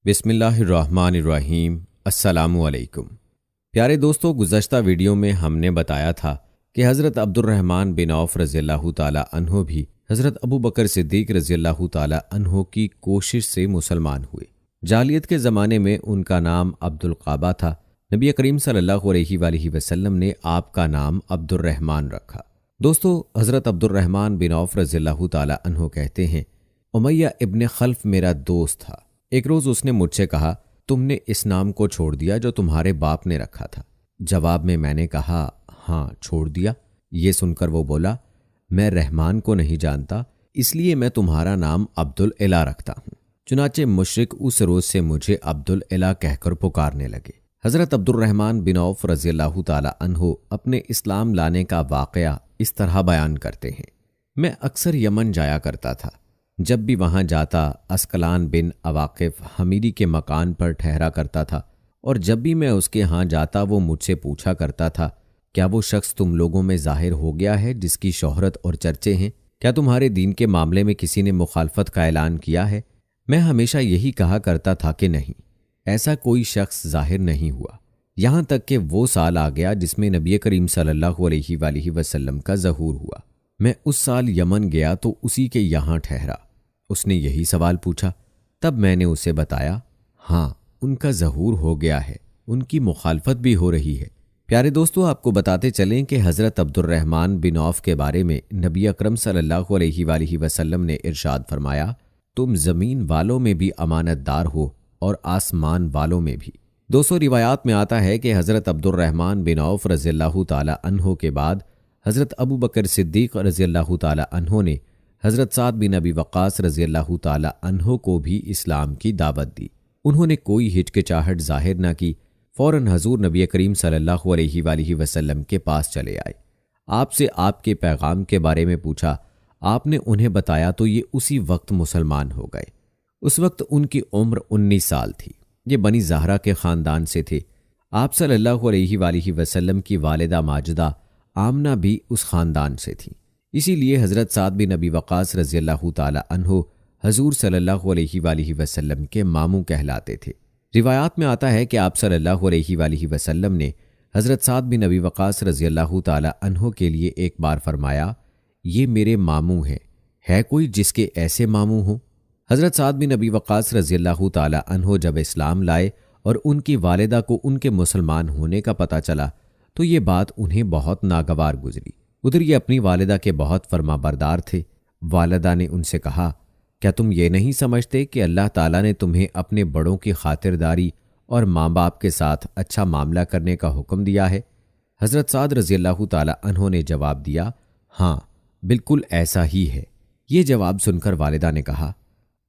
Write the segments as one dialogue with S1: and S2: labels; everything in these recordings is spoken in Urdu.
S1: بسم اللہ الرحمن الرحیم۔ السلام علیکم پیارے دوستو، گزشتہ ویڈیو میں ہم نے بتایا تھا کہ حضرت عبد الرحمن بن عوف رضی اللہ تعالی عنہ بھی حضرت ابو بکر صدیق رضی اللہ تعالی عنہ کی کوشش سے مسلمان ہوئے۔ جاہلیت کے زمانے میں ان کا نام عبد القعبہ تھا۔ نبی کریم صلی اللہ علیہ وآلہ وسلم نے آپ کا نام عبد الرحمن رکھا۔ دوستو، حضرت عبد الرحمن بن عوف رضی اللہ تعالی عنہ کہتے ہیں، امیہ ابن خلف میرا دوست تھا۔ ایک روز اس نے مجھ سے کہا، تم نے اس نام کو چھوڑ دیا جو تمہارے باپ نے رکھا تھا؟ جواب میں نے کہا، ہاں چھوڑ دیا۔ یہ سن کر وہ بولا، میں رحمان کو نہیں جانتا، اس لیے میں تمہارا نام عبد الالہ رکھتا ہوں۔ چنانچہ مشرک اس روز سے مجھے عبد الالہ کہہ کر پکارنے لگے۔ حضرت عبد الرحمن بن عوف رضی اللہ تعالی عنہ اپنے اسلام لانے کا واقعہ اس طرح بیان کرتے ہیں، میں اکثر یمن جایا کرتا تھا۔ جب بھی وہاں جاتا اسکلان بن اواقف حمیری کے مکان پر ٹھہرا کرتا تھا، اور جب بھی میں اس کے ہاں جاتا وہ مجھ سے پوچھا کرتا تھا، کیا وہ شخص تم لوگوں میں ظاہر ہو گیا ہے جس کی شہرت اور چرچے ہیں؟ کیا تمہارے دین کے معاملے میں کسی نے مخالفت کا اعلان کیا ہے؟ میں ہمیشہ یہی کہا کرتا تھا کہ نہیں، ایسا کوئی شخص ظاہر نہیں ہوا، یہاں تک کہ وہ سال آ گیا جس میں نبی کریم صلی اللہ علیہ وآلہ وسلم کا ظہور ہوا۔ میں اس سال یمن گیا تو اسی کے یہاں ٹھہرا۔ اس نے یہی سوال پوچھا، تب میں نے اسے بتایا، ہاں ان کا ظہور ہو گیا ہے، ان کی مخالفت بھی ہو رہی ہے۔ پیارے دوستو، آپ کو بتاتے چلیں کہ حضرت عبد الرحمن بن عوف کے بارے میں نبی اکرم صلی اللہ علیہ وآلہ وسلم نے ارشاد فرمایا، تم زمین والوں میں بھی امانت دار ہو اور آسمان والوں میں بھی۔ 200 روایات میں آتا ہے کہ حضرت عبد الرحمن بن عوف رضی اللہ تعالی عنہ کے بعد حضرت ابو بکر صدیق رضی اللہ تعالی عنہ نے حضرت سعد بن ابی وقاص رضی اللہ تعالی عنہ کو بھی اسلام کی دعوت دی۔ انہوں نے کوئی ہچکچاہٹ ظاہر نہ کی، فوراً حضور نبی کریم صلی اللہ علیہ وآلہ وسلم کے پاس چلے آئے، آپ سے آپ کے پیغام کے بارے میں پوچھا۔ آپ نے انہیں بتایا تو یہ اسی وقت مسلمان ہو گئے۔ اس وقت ان کی عمر 19 سال تھی۔ یہ بنی زہرہ کے خاندان سے تھے۔ آپ صلی اللہ علیہ وآلہ وسلم کی والدہ ماجدہ آمنہ بھی اس خاندان سے تھیں، اسی لیے حضرت سعد بن ابی وقاص رضی اللہ تعالی عنہ حضور صلی اللہ علیہ وآلہ وسلم کے ماموں کہلاتے تھے۔ روایات میں آتا ہے کہ آپ صلی اللہ علیہ وآلہ وسلم نے حضرت سعد بن ابی وقاص رضی اللہ تعالی عنہ کے لیے ایک بار فرمایا، یہ میرے ماموں ہیں، ہے کوئی جس کے ایسے ماموں ہوں؟ حضرت سعد بن ابی وقاص رضی اللہ تعالی عنہ جب اسلام لائے اور ان کی والدہ کو ان کے مسلمان ہونے کا پتہ چلا تو یہ بات انہیں بہت ناگوار گزری۔ ادھر یہ اپنی والدہ کے بہت فرما بردار تھے۔ والدہ نے ان سے کہا، کیا تم یہ نہیں سمجھتے کہ اللہ تعالیٰ نے تمہیں اپنے بڑوں کی خاطرداری اور ماں باپ کے ساتھ اچھا معاملہ کرنے کا حکم دیا ہے؟ حضرت سعد رضی اللہ تعالی عنہ نے جواب دیا، ہاں بالکل ایسا ہی ہے۔ یہ جواب سن کر والدہ نے کہا،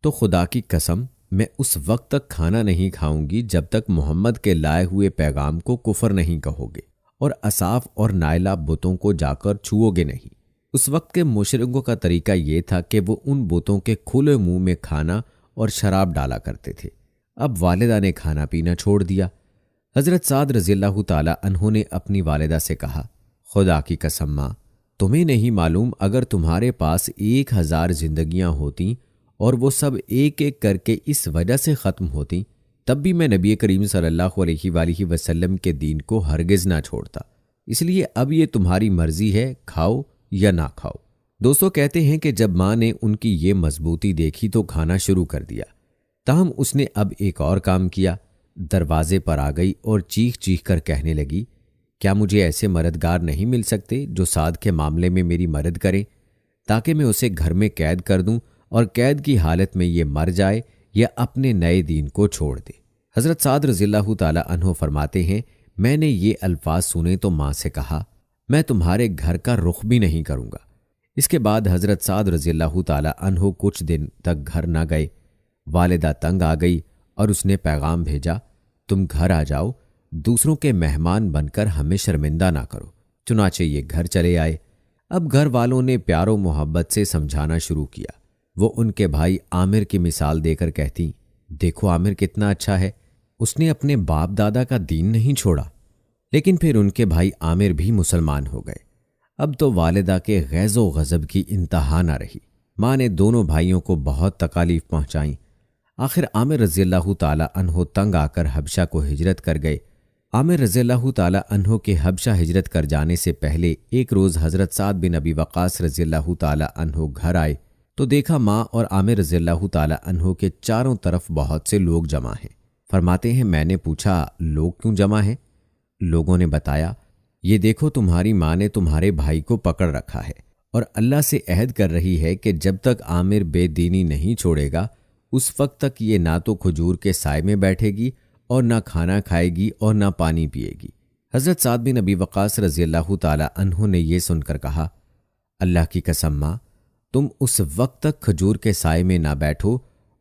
S1: تو خدا کی قسم میں اس وقت تک کھانا نہیں کھاؤں گی جب تک محمد کے لائے ہوئے پیغام کو کفر نہیں کہو گے اور اصاف اور نائلہ بتوں کو جا کر چھوؤ گے نہیں۔ اس وقت کے مشرکوں کا طریقہ یہ تھا کہ وہ ان بتوں کے کھلے منہ میں کھانا اور شراب ڈالا کرتے تھے۔ اب والدہ نے کھانا پینا چھوڑ دیا۔ حضرت سعد رضی اللہ تعالی عنہ نے اپنی والدہ سے کہا، خدا کی قسم ماں، تمہیں نہیں معلوم اگر تمہارے پاس 1000 زندگیاں ہوتیں اور وہ سب ایک ایک کر کے اس وجہ سے ختم ہوتیں، تب بھی میں نبی کریم صلی اللہ علیہ وآلہ وسلم کے دین کو ہرگز نہ چھوڑتا۔ اس لیے اب یہ تمہاری مرضی ہے، کھاؤ یا نہ کھاؤ۔ دوستو، کہتے ہیں کہ جب ماں نے ان کی یہ مضبوطی دیکھی تو کھانا شروع کر دیا۔ تاہم اس نے اب ایک اور کام کیا، دروازے پر آ گئی اور چیخ چیخ کر کہنے لگی، کیا مجھے ایسے مددگار نہیں مل سکتے جو سعد کے معاملے میں میری مدد کریں تاکہ میں اسے گھر میں قید کر دوں اور قید کی حالت میں یہ مر جائے یا اپنے نئے دین کو چھوڑ دے؟ حضرت سعد رضی اللہ تعالی عنہ فرماتے ہیں، میں نے یہ الفاظ سنے تو ماں سے کہا، میں تمہارے گھر کا رخ بھی نہیں کروں گا۔ اس کے بعد حضرت سعد رضی اللہ تعالی عنہ کچھ دن تک گھر نہ گئے۔ والدہ تنگ آ گئی اور اس نے پیغام بھیجا، تم گھر آ جاؤ، دوسروں کے مہمان بن کر ہمیں شرمندہ نہ کرو۔ چنانچہ یہ گھر چلے آئے۔ اب گھر والوں نے پیار و محبت سے سمجھانا شروع کیا۔ وہ ان کے بھائی عامر کی مثال دے کر کہتی، دیکھو عامر کتنا اچھا ہے، اس نے اپنے باپ دادا کا دین نہیں چھوڑا۔ لیکن پھر ان کے بھائی عامر بھی مسلمان ہو گئے۔ اب تو والدہ کے غیظ و غضب کی انتہا نہ رہی۔ ماں نے دونوں بھائیوں کو بہت تکالیف پہنچائیں۔ آخر عامر رضی اللہ تعالی عنہ تنگ آ کر حبشہ کو ہجرت کر گئے۔ عامر رضی اللہ تعالی عنہ کے حبشہ ہجرت کر جانے سے پہلے ایک روز حضرت سعد بن ابی وقاص رضی اللہ تعالی عنہ گھر آئے تو دیکھا ماں اور عامر رضی اللہ تعالی عنہ کے چاروں طرف بہت سے لوگ جمع ہیں۔ فرماتے ہیں میں نے پوچھا لوگ کیوں جمع ہیں؟ لوگوں نے بتایا یہ دیکھو تمہاری ماں نے تمہارے بھائی کو پکڑ رکھا ہے اور اللہ سے عہد کر رہی ہے کہ جب تک عامر بے دینی نہیں چھوڑے گا اس وقت تک یہ نہ تو کھجور کے سائے میں بیٹھے گی اور نہ کھانا کھائے گی اور نہ پانی پیے گی۔ حضرت سعد بن ابی وقاص رضی اللہ تعالی عنہ نے یہ سن کر کہا اللہ کی قسم ماں تم اس وقت تک کھجور کے سائے میں نہ بیٹھو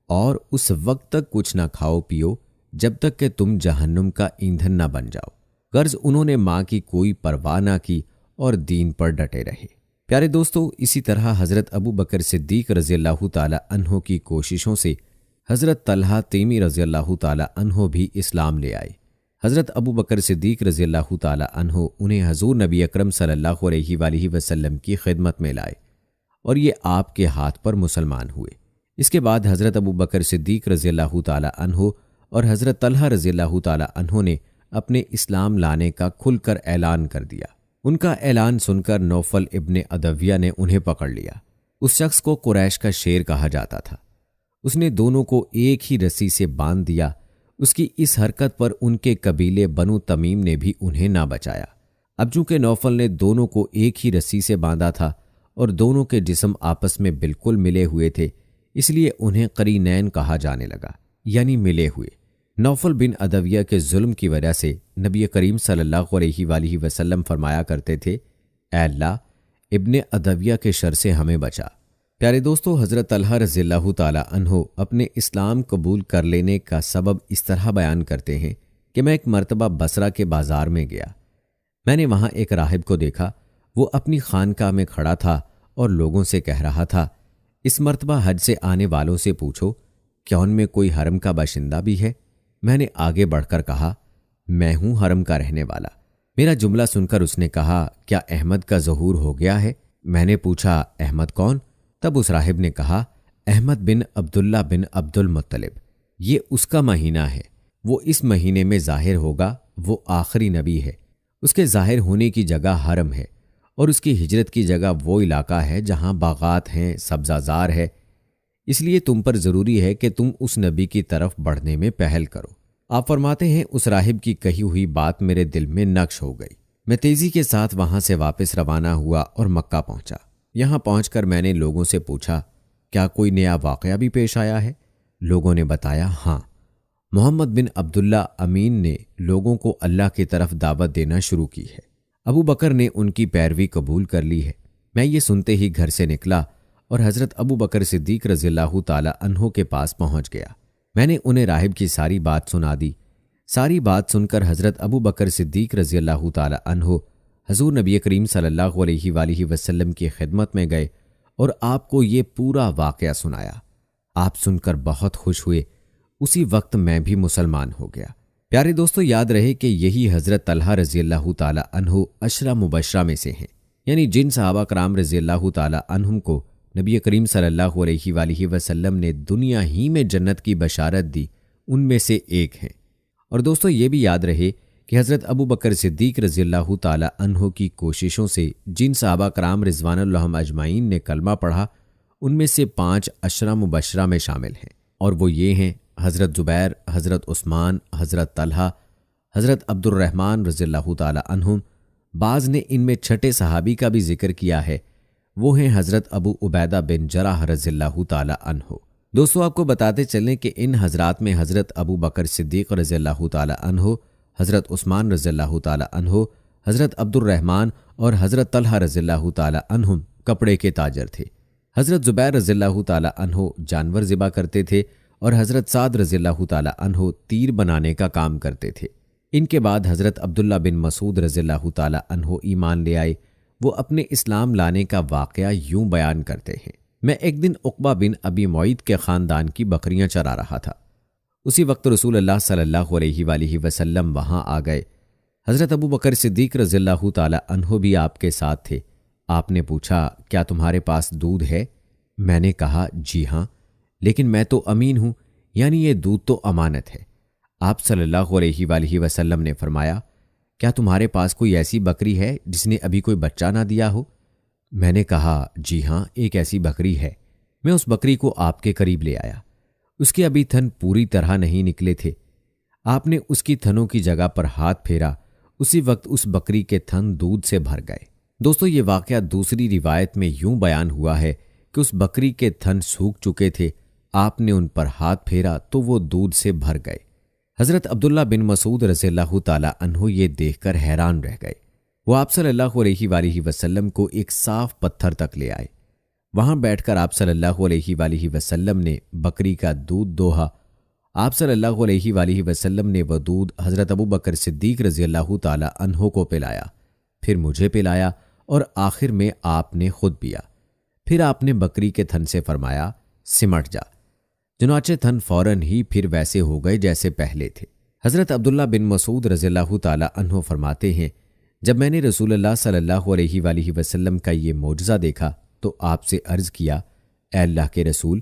S1: اور اس وقت تک کچھ نہ کھاؤ پیو جب تک کہ تم جہنم کا ایندھن نہ بن جاؤ۔ غرض انہوں نے ماں کی کوئی پرواہ نہ کی اور دین پر ڈٹے رہے۔ پیارے دوستو، اسی طرح حضرت ابو بکر صدیق رضی اللہ تعالی عنہ کی کوششوں سے حضرت طلحہ تیمی رضی اللہ تعالی عنہ بھی اسلام لے آئے۔ حضرت ابو بکر صدیق رضی اللہ تعالی عنہ انہیں حضور نبی اکرم صلی اللہ علیہ وآلہ وسلم کی خدمت میں لائے اور یہ آپ کے ہاتھ پر مسلمان ہوئے۔ اس کے بعد حضرت ابو بکر صدیق رضی اللہ تعالی عنہ اور حضرت طلحہ رضی اللہ تعالی عنہ نے اپنے اسلام لانے کا کھل کر اعلان کر دیا۔ ان کا اعلان سن کر نوفل ابن عدویہ نے انہیں پکڑ لیا۔ اس شخص کو قریش کا شیر کہا جاتا تھا۔ اس نے دونوں کو ایک ہی رسی سے باندھ دیا۔ اس کی اس حرکت پر ان کے قبیلے بنو تمیم نے بھی انہیں نہ بچایا۔ اب چونکہ نوفل نے دونوں کو ایک ہی رسی سے باندھا تھا اور دونوں کے جسم آپس میں بالکل ملے ہوئے تھے، اس لیے انہیں قرینین کہا جانے لگا، یعنی ملے ہوئے۔ نوفل بن عدویہ کے ظلم کی وجہ سے نبی کریم صلی اللہ علیہ وآلہ وسلم فرمایا کرتے تھے اے اللہ ابن عدویہ کے شر سے ہمیں بچا۔ پیارے دوستو، حضرت طلحہ رضی اللہ تعالی عنہ اپنے اسلام قبول کر لینے کا سبب اس طرح بیان کرتے ہیں کہ میں ایک مرتبہ بصرہ کے بازار میں گیا۔ میں نے وہاں ایک راہب کو دیکھا، وہ اپنی خانقاہ میں کھڑا تھا اور لوگوں سے کہہ رہا تھا اس مرتبہ حج سے آنے والوں سے پوچھو کیا ان میں کوئی حرم کا باشندہ بھی ہے؟ میں نے آگے بڑھ کر کہا میں ہوں حرم کا رہنے والا۔ میرا جملہ سن کر اس نے کہا کیا احمد کا ظہور ہو گیا ہے؟ میں نے پوچھا احمد کون؟ تب اس راہب نے کہا احمد بن عبداللہ بن عبد المطلب، یہ اس کا مہینہ ہے، وہ اس مہینے میں ظاہر ہوگا، وہ آخری نبی ہے، اس کے ظاہر ہونے کی جگہ حرم ہے اور اس کی ہجرت کی جگہ وہ علاقہ ہے جہاں باغات ہیں، سبزہ زار ہے، اس لیے تم پر ضروری ہے کہ تم اس نبی کی طرف بڑھنے میں پہل کرو۔ آپ فرماتے ہیں اس راہب کی کہی ہوئی بات میرے دل میں نقش ہو گئی۔ میں تیزی کے ساتھ وہاں سے واپس روانہ ہوا اور مکہ پہنچا۔ یہاں پہنچ کر میں نے لوگوں سے پوچھا کیا کوئی نیا واقعہ بھی پیش آیا ہے؟ لوگوں نے بتایا ہاں، محمد بن عبداللہ امین نے لوگوں کو اللہ کی طرف دعوت دینا شروع کی ہے۔ ابو بکر نے ان کی پیروی قبول کر لی ہے۔ میں یہ سنتے ہی گھر سے نکلا اور حضرت ابو بکر صدیق رضی اللہ تعالی عنہ کے پاس پہنچ گیا۔ میں نے انہیں راہب کی ساری بات سنا دی۔ ساری بات سن کر حضرت ابو بکر صدیق رضی اللہ تعالی عنہ حضور نبی کریم صلی اللہ علیہ وآلہ وسلم کی خدمت میں گئے اور آپ کو یہ پورا واقعہ سنایا۔ آپ سن کر بہت خوش ہوئے۔ اسی وقت میں بھی مسلمان ہو گیا۔ پیارے دوستو، یاد رہے کہ یہی حضرت طلحہ رضی اللہ تعالی عنہ عشرہ مبشرہ میں سے ہیں، یعنی جن صحابہ کرام رضی اللہ تعالی عنہم کو نبی کریم صلی اللہ علیہ وآلہ وسلم نے دنیا ہی میں جنت کی بشارت دی، ان میں سے ایک ہیں۔ اور دوستو یہ بھی یاد رہے کہ حضرت ابو بکر صدیق رضی اللہ تعالی عنہ کی کوششوں سے جن صحابہ کرام رضوان اللہ اجمعین نے کلمہ پڑھا، ان میں سے 5 عشرہ مبشرہ میں شامل ہیں، اور وہ یہ ہیں حضرت زبیر، حضرت عثمان، حضرت طلحہ، حضرت عبد الرحمن رضی اللہ تعالی عنہم۔ بعض نے ان میں چھٹے صحابی کا بھی ذکر کیا ہے، وہ ہیں حضرت ابو عبیدہ بن جراح رضی اللہ تعالی عنہ۔ دوستو آپ کو بتاتے چلیں کہ ان حضرات میں حضرت ابو بکر صدیق رضی اللہ تعالی عنہ، حضرت عثمان رضی اللہ تعالی عنہ، حضرت عبد الرحمن اور حضرت طلحہ رضی اللہ تعالی عنہم کپڑے کے تاجر تھے۔ حضرت زبیر رضی اللہ تعالی عنہ جانور ذبح کرتے تھے اور حضرت سعد رضی اللہ تعالی عنہ تیر بنانے کا کام کرتے تھے۔ ان کے بعد حضرت عبداللہ بن مسعود رضی اللہ تعالی عنہ ایمان لے آئے۔ وہ اپنے اسلام لانے کا واقعہ یوں بیان کرتے ہیں، میں ایک دن عقبہ بن ابی معیط کے خاندان کی بکریاں چرا رہا تھا۔ اسی وقت رسول اللہ صلی اللہ علیہ وآلہ وسلم وہاں آ گئے۔ حضرت ابو بکر صدیق رضی اللہ تعالی عنہ بھی آپ کے ساتھ تھے۔ آپ نے پوچھا کیا تمہارے پاس دودھ ہے؟ میں نے کہا جی ہاں، لیکن میں تو امین ہوں، یعنی یہ دودھ تو امانت ہے۔ آپ صلی اللہ علیہ وآلہ وسلم نے فرمایا، کیا تمہارے پاس کوئی ایسی بکری ہے جس نے ابھی کوئی بچہ نہ دیا ہو؟ میں نے کہا، جی ہاں، ایک ایسی بکری ہے۔ میں اس بکری کو آپ کے قریب لے آیا۔ اس کے ابھی تھن پوری طرح نہیں نکلے تھے۔ آپ نے اس کی تھنوں کی جگہ پر ہاتھ پھیرا، اسی وقت اس بکری کے تھن دودھ سے بھر گئے۔ دوستو، یہ واقعہ دوسری روایت میں یوں بیان ہوا ہے کہ اس بکری کے تھن سوکھ چکے تھے، آپ نے ان پر ہاتھ پھیرا تو وہ دودھ سے بھر گئے۔ حضرت عبداللہ بن مسعود رضی اللہ تعالیٰ عنہ یہ دیکھ کر حیران رہ گئے۔ وہ آپ صلی اللہ علیہ وآلہ وسلم کو ایک صاف پتھر تک لے آئے۔ وہاں بیٹھ کر آپ صلی اللہ علیہ وآلہ وسلم نے بکری کا دودھ دوہا۔ آپ صلی اللہ علیہ وآلہ وسلم نے وہ دودھ حضرت ابو بکر صدیق رضی اللہ تعالیٰ عنہ کو پلایا، پھر مجھے پلایا اور آخر میں آپ نے خود پیا۔ پھر آپ نے بکری کے تھن سے فرمایا، سمٹ جا۔ چنانچہ تھن فوراً ہی پھر ویسے ہو گئے جیسے پہلے تھے۔ حضرت عبداللہ بن مسعود رضی اللہ تعالیٰ عنہ فرماتے ہیں، جب میں نے رسول اللہ صلی اللہ علیہ وآلہ وسلم کا یہ معجزہ دیکھا تو آپ سے عرض کیا، اے اللہ کے رسول،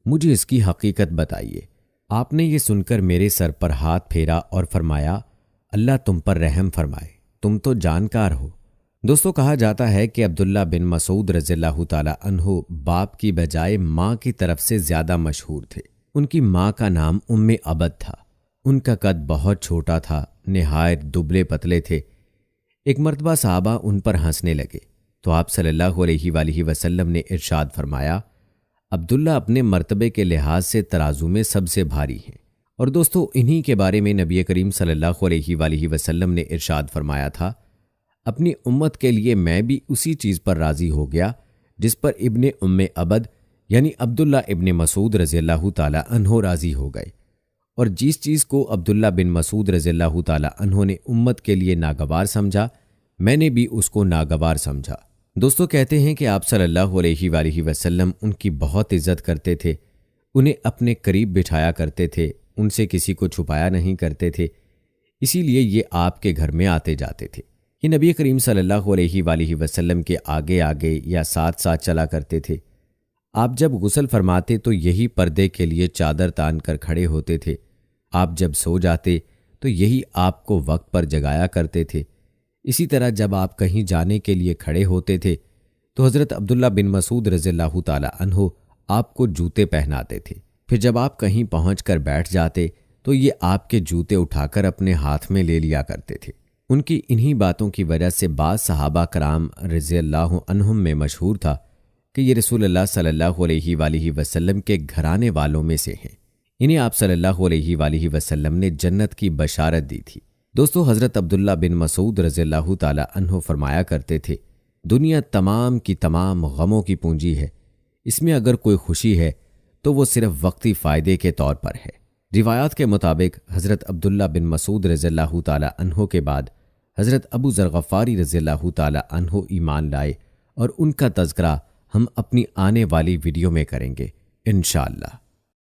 S1: مجھے اس کی حقیقت بتائیے۔ آپ نے یہ سن کر میرے سر پر ہاتھ پھیرا اور فرمایا، اللہ تم پر رحم فرمائے، تم تو جانکار ہو۔ دوستو، کہا جاتا ہے کہ عبداللہ بن مسعود رضی اللہ تعالیٰ عنہ باپ کی بجائے ماں کی طرف سے زیادہ مشہور تھے۔ ان کی ماں کا نام عبد تھا۔ ان کا قد بہت چھوٹا تھا، نہایت دبلے پتلے تھے۔ ایک مرتبہ صحابہ ان پر ہنسنے لگے تو آپ صلی اللہ علیہ وآلہ وسلم نے ارشاد فرمایا، عبداللہ اپنے مرتبے کے لحاظ سے ترازو میں سب سے بھاری ہیں۔ اور دوستو، انہی کے بارے میں نبی کریم صلی اللہ علیہ وآلہ وسلم نے ارشاد فرمایا تھا، اپنی امت کے لیے میں بھی اسی چیز پر راضی ہو گیا جس پر ابن عبد یعنی عبداللہ ابن مسعود رضی اللہ تعالیٰ عنہ راضی ہو گئے۔ اور جس چیز کو عبداللہ بن مسعود رضی اللہ تعالیٰ عنہ نے امت کے لیے ناگوار سمجھا، میں نے بھی اس کو ناگوار سمجھا۔ دوستو، کہتے ہیں کہ آپ صلی اللہ علیہ وآلہ وسلم ان کی بہت عزت کرتے تھے، انہیں اپنے قریب بٹھایا کرتے تھے، ان سے کسی کو چھپایا نہیں کرتے تھے، اسی لیے یہ آپ کے گھر میں آتے جاتے تھے۔ یہ نبی کریم صلی اللہ علیہ وآلہ وسلم کے آگے آگے یا ساتھ ساتھ چلا کرتے تھے۔ آپ جب غسل فرماتے تو یہی پردے کے لیے چادر تان کر کھڑے ہوتے تھے۔ آپ جب سو جاتے تو یہی آپ کو وقت پر جگایا کرتے تھے۔ اسی طرح جب آپ کہیں جانے کے لیے کھڑے ہوتے تھے تو حضرت عبداللہ بن مسعود رضی اللہ تعالیٰ عنہ آپ کو جوتے پہناتے تھے۔ پھر جب آپ کہیں پہنچ کر بیٹھ جاتے تو یہ آپ کے جوتے اٹھا کر اپنے ہاتھ میں لے لیا کرتے تھے۔ ان کی انہی باتوں کی وجہ سے بعض صحابہ کرام رضی اللہ عنہم میں مشہور تھا کہ یہ رسول اللہ صلی اللہ علیہ وآلہ وسلم کے گھرانے والوں میں سے ہیں۔ انہیں آپ صلی اللہ علیہ وآلہ وسلم نے جنت کی بشارت دی تھی۔ دوستو، حضرت عبداللہ بن مسعود رضی اللہ تعالیٰ عنہ فرمایا کرتے تھے، دنیا تمام کی تمام غموں کی پونجی ہے، اس میں اگر کوئی خوشی ہے تو وہ صرف وقتی فائدے کے طور پر ہے۔ روایات کے مطابق حضرت عبداللہ بن مسعود رضی اللہ تعالیٰ عنہ کے بعد حضرت ابو ذر غفاری رضی اللہ تعالیٰ عنہ ایمان لائے، اور ان کا تذکرہ ہم اپنی آنے والی ویڈیو میں کریں گے انشاءاللہ۔